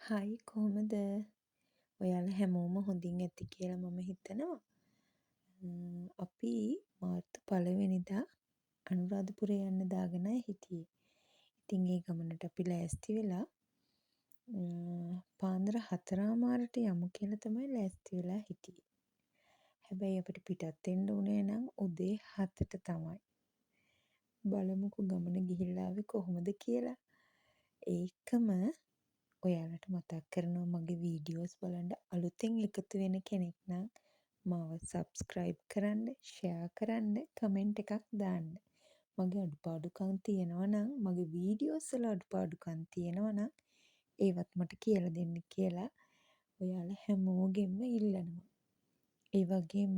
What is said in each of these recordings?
හයි කොහොමද? ඔයාලා හැමෝම හොඳින් ඇති කියලා මම හිතනවා. අපි මාර්තු 1 වෙනිදා අනුරාධපුරේ යන්න දාගෙනයි හිටියේ. ඉතින් ඒ ගමනට අපි ලෑස්ති වෙලා පාන්දර 4:00ට යමු කියලා තමයි ලෑස්ති වෙලා හිටියේ. හැබැයි අපිට පිටත් වෙන්න උනේ නම් උදේ 7ට තමයි. බලමුකෝ ගමන ගිහිල්ලා ආවේ කොහොමද කියලා. ඒකම ඔයාලට මතක් කරනවා මගේ වීඩියෝස් බලන්න අලුතෙන් එකතු වෙන කෙනෙක් නම් මාව සබ්ස්ක්‍රයිබ් කරන්න, ෂෙයා කරන්න, කමෙන්ට් එකක් දාන්න. මගේ අඩුපාඩුකම් තියෙනවා නම් මගේ වීඩියෝස් වල අඩුපාඩුකම් තියෙනවා නම් ඒවත් මට කියලා දෙන්න කියලා ඔයාලා හැමෝගෙම ඉල්ලනවා. ඒ වගේම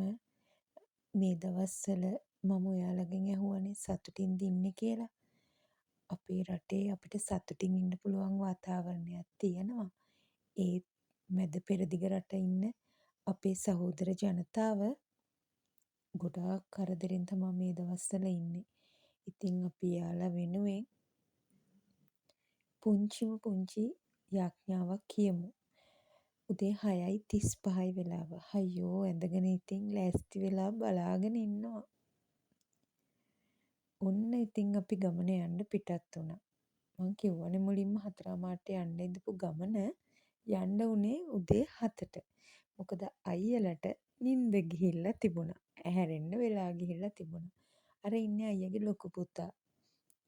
මේ දවස්වල මම ඔයාලගෙන් ඇහුවනේ සතුටින්ද ඉන්නේ කියලා. අපේ රටේ අපිට සතුටින් ඉන්න පුළුවන් වාතාවරණයක් තියෙනවා. ඒ මැද පෙරදිග රට ඉන්න අපේ සහෝදර ජනතාව ගොඩාක් කරදරෙන් තමයි මේ දවස්වල ඉන්නේ. ඉතින් අපි යාලා වෙනුවෙන් පුංචි යාඥාවක් කියමු. උදේ 6:35යි වෙලාව. අයියෝ ඇඳගෙන ඉතින් ලෑස්ති වෙලා බලාගෙන ඉන්නවා. ඔන්න ඉතින් අපි ගමන යන්න පිටත් වුණා. මං කිව්වනේ මුලින්ම 4:00ට යන්න ඉඳපු ගමන යන්න උනේ උදේ 7ට. මොකද අයියලට නිින්ද ගිහිල්ලා තිබුණා. ඇහැරෙන්න වෙලා ගිහිල්ලා තිබුණා. අර ඉන්නේ අයියගේ ලොකු පුතා.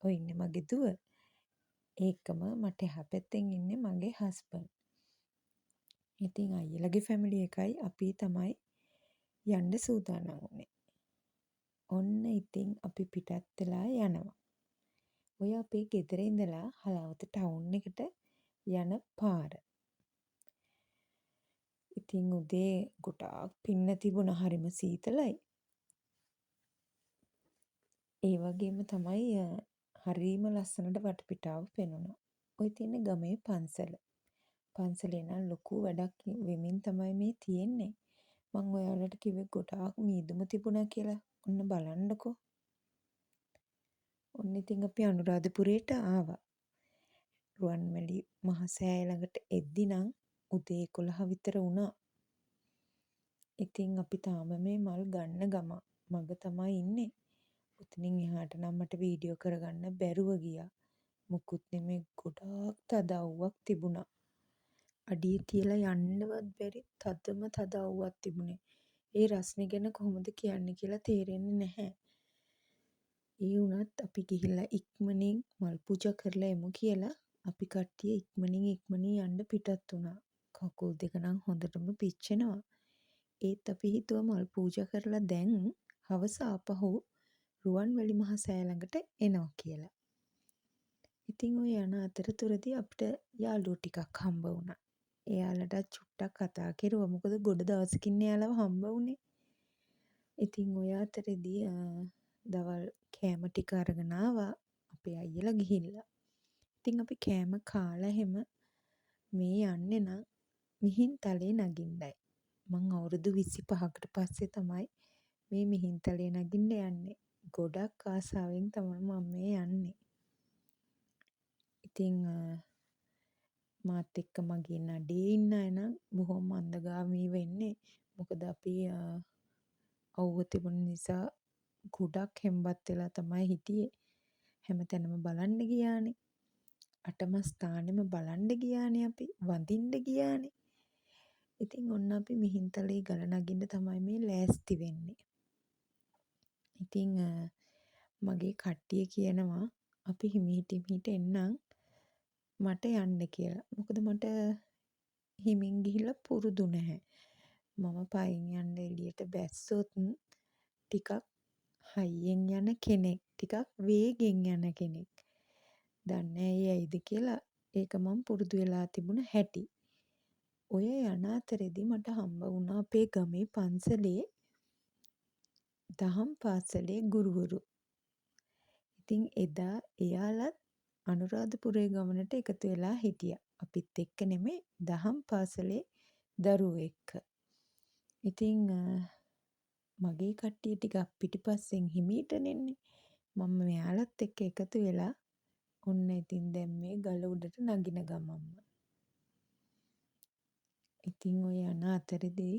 ඔය ඉන්නේ මගේ දුව. ඒකම මට එහා පැත්තෙන් ඉන්නේ මගේ හස්බන්ඩ්. ඉතින් අයියලගේ ෆැමිලි එකයි අපි තමයි යන්න සූදානම් වුණේ. ඔන්න ඉතින් අපි පිටත් වෙලා යනවා. ඔය අපේ ගෙදර ඉඳලා හලාවත ටවුන් එකට යන පාර. ඉතින් උදේ ගොඩාක් පින්න තිබුණා හරිම සීතලයි. ඒ වගේම තමයි හරීම ලස්සනට වටපිටාව පෙනුණා. ඔය තියෙන ගමේ පන්සල. පන්සලේ නම් ලොකු වැඩක් වෙමින් තමයි මේ තියෙන්නේ. මං ඔයාලට කිව්වේ ගොඩාක් මීදුම තිබුණා කියලා. ඔන්න බලන්නකෝ. ඔන්න ඉතින් අපි අනුරාධපුරේට ආවා. රුවන්මැලි මහසෑය ළඟට එද්දි නම් උදේ 11 විතර වුණා. ඉතින් අපි තාම මේ මල් ගන්න මග තමයි ඉන්නේ. උතනින් එහාට නම් මට වීඩියෝ කරගන්න බැරුව ගියා. මුකුත් නෙමේ ගොඩාක් තද අවුවක් තිබුණා. අඩිය තියලා යන්නවත් බැරි තද අවුවක් තිබුණේ. ඒ රස්නේ ගැන කොහොමද කියන්නේ කියලා තේරෙන්නේ නැහැ. ඒ වුණත් අපි ගිහිල්ලා ඉක්මනින් මල් පූජා කරලා එමු කියලා අපි කට්ටිය ඉක්මනින් යන්න පිටත් වුණා. කකුල් දෙක නම් හොඳටම පිච්චෙනවා. ඒත් අපි හිතුවා මල් පූජා කරලා දැන් හවස ආපහු රුවන්වැලි මහ සෑය ළඟට එනවා කියලා. ඉතින් ඔය යන අතරතුරදී අපිට යාළුවෝ ටිකක් හම්බ වුණා. එයාලටත් චුට්ටක් කතා කෙරුවා. මොකද ගොඩ දවසකින් එයාලව හම්බ වුණේ. ඉතින් ඔය අතරේදී දවල් කෑම ටික අරගෙන ආවා අපේ අයියලා ගිහිල්ලා. ඉතින් අපි කෑම කාලා හැම මේ යන්නේ නම් මිහින්තලේ නගින්නයි. මං අවුරුදු 25කට පස්සේ තමයි මේ මිහින්තලේ නගින්න යන්නේ. ගොඩක් ආසාවෙන් තමයි මම මේ යන්නේ. ඉතින් මාත් එක්ක මගේ නඩේ ඉන්න අය නම් බොහොම මන්දගාමී වෙන්නේ. මොකද අපි අවුව තිබුණ නිසා ගොඩක් හෙම්බත් වෙලා තමයි හිටියේ. හැමතැනම බලන්න ගියානේ. 8ම ස්ථානෙම බලන්න ගියානේ අපි. වඳින්න ගියානේ. ඉතින් ඔන්න අපි මිහින්තලේ ගල නගින්න තමයි මේ ලෑස්ති වෙන්නේ. ඉතින් මගේ කට්ටිය කියනවා අපි හිමීට එන්නම් මට යන්න කියලා. මොකද මට හිමින් ගිහිල්ලා පුරුදු නැහැ. මම පයින් යන්න එළියට බැස්සොත් ටිකක් හයියෙන් යන කෙනෙක්. ටිකක් වේගෙන් යන කෙනෙක්. දන්නේ ඇයි ඇයිද කියලා ඒක මම පුරුදු වෙලා තිබුණ හැටි. ඔය යන අතරේදී මට හම්බ වුණා අපේ ගමේ පන්සලේ දහම් පාසලේ ගුරුවරු. ඉතින් එදා එයාලත් අනුරාධපුරේ ගමනට එකතු වෙලා හිටියා. අපිත් එක්ක නෙමෙයි දහම් පාසලේ දරුවෝ එක්ක. ඉතින් මගේ කට්ටිය ටිකක් පිටිපස්සෙන් හිමීටනේ එන්නේ. මම මෙයාලත් එක්ක එකතු වෙලා ඔන්න ඉතින් දැන් මේ ගල උඩට නගින ගමම්ම. ඉතින් ඔය යන අතරෙදී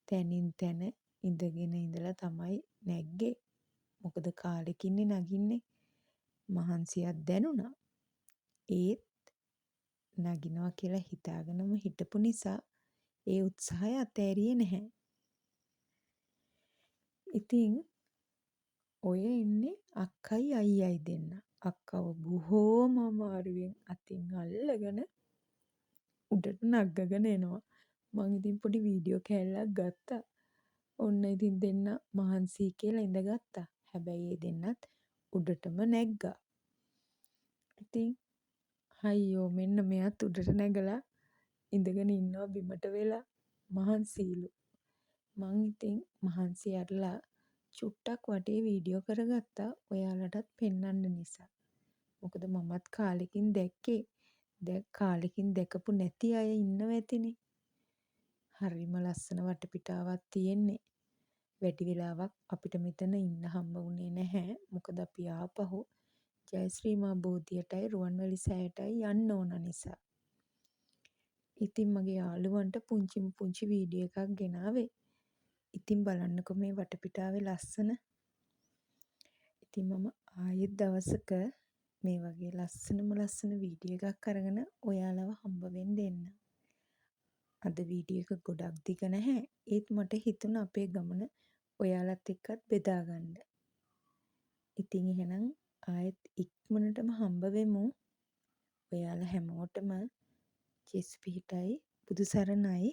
තැනින් තැන ඉඳගෙන ඉඳලා තමයි නැග්ගේ. මොකද කාලෙකින්නේ නගින්නේ. මහන්සියක් දැනුණා. ඒත් නගිනවා කියලා හිතාගෙනම හිටපු නිසා ඒ උත්සාහය අතෑරියේ නැහැ. ඉතින් ඔය ඉන්නේ අක්කයි අයියයි දෙන්න. අක්කව බොහෝම අමාරුවෙන් අතින් අල්ලගෙන උඩට නග්ගගෙන එනවා. මං ඉතින් පොඩි වීඩියෝ කෑල්ලක් ගත්තා. ඔන්න ඉතින් දෙන්න මහන්සි කියලා ඉඳගත්තා. හැබැයි ඒ දෙන්නත් උඩටම නැග්ගා. ඉතින් අයියෝ මෙන්න මෙයත් උඩට නැගලා ඉඳගෙන ඉන්නවා බිමට වෙලා මහන්සිලු. මං ඉතින් මහන්සි අරලා චුට්ටක් වටේ වීඩියෝ කරගත්තා ඔයාලටත් පෙන්වන්න නිසා. මොකද මමත් කාලෙකින් දැක්කේ. කාලෙකින් දැකපු නැති අය ඉන්නව ඇතිනේ. හරිම ලස්සන වටපිටාවක් තියෙන්නේ. වැඩි වෙලාවක් අපිට මෙතන ඉන්න හම්බ වුණේ නැහැ. මොකද අපි ආපහු ජයශ්‍රී මා බෝධියටයි රුවන්වැලි සෑයටයි යන්න ඕන නිසා. ඉතින් මගේ යාළුවන්ට පුංචි වීඩියෝ එකක් ගෙනාවේ. ඉතින් බලන්නකො මේ වටපිටාවේ ලස්සන. ඉතින් මම ආයෙත් දවසක මේ වගේ ලස්සන වීඩියෝ එකක් අරගෙන ඔයාලව හම්බ වෙන්න එන්න. අද වීඩියෝ එක ගොඩක් දිග නැහැ. ඒත් මට හිතුණා අපේ ගමන ඔයාලත් එක්කත් බෙදා ගන්න. ඉතින් එහෙනම් ආයෙත් ඉක්මනටම හම්බ වෙමු. ඔයාලා හැමෝටම ජෙස් පිහිටයි බුදු සරණයි.